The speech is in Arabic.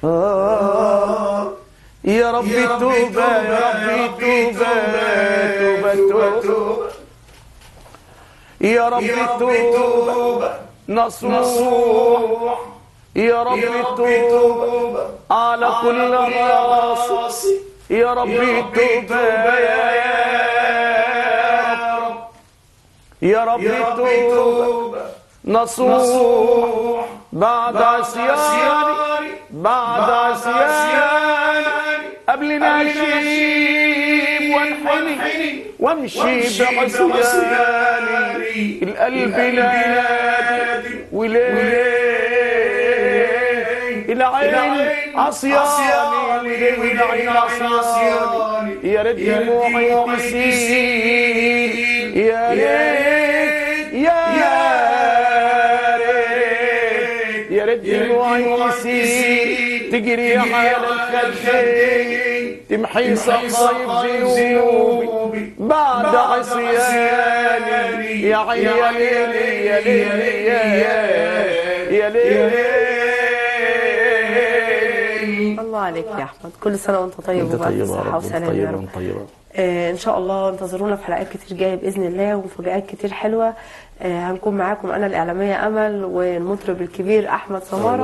يا ربي توبة يا ربي توبة توبة يا ربي توبة نصوح يا ربي توبة على كل راسي يا ربي توبة يا ربي توبة نصوح بعد عصياني بعد عصياني قبل نشيب وانحني وامشي بعصياني القلب نادي وليه العين عصياني والعين عصياني يا ريت دموعي تسيل يا ريت يا ريت دموعي تسيل تجري على الخدين تمحي صفايف ذنوبي بعد عصياني يا عين يا ليل يا ليل يا ليل. الله عليك يا احمد، كل سنه وانت طيب وبألف صحه وسلامه يا رب. ان شاء الله انتظرونا في حلقات كتير جايه باذن الله ومفاجآت كتير حلوه. هنكون معاكم انا الاعلاميه امل والمطرب الكبير احمد سماره.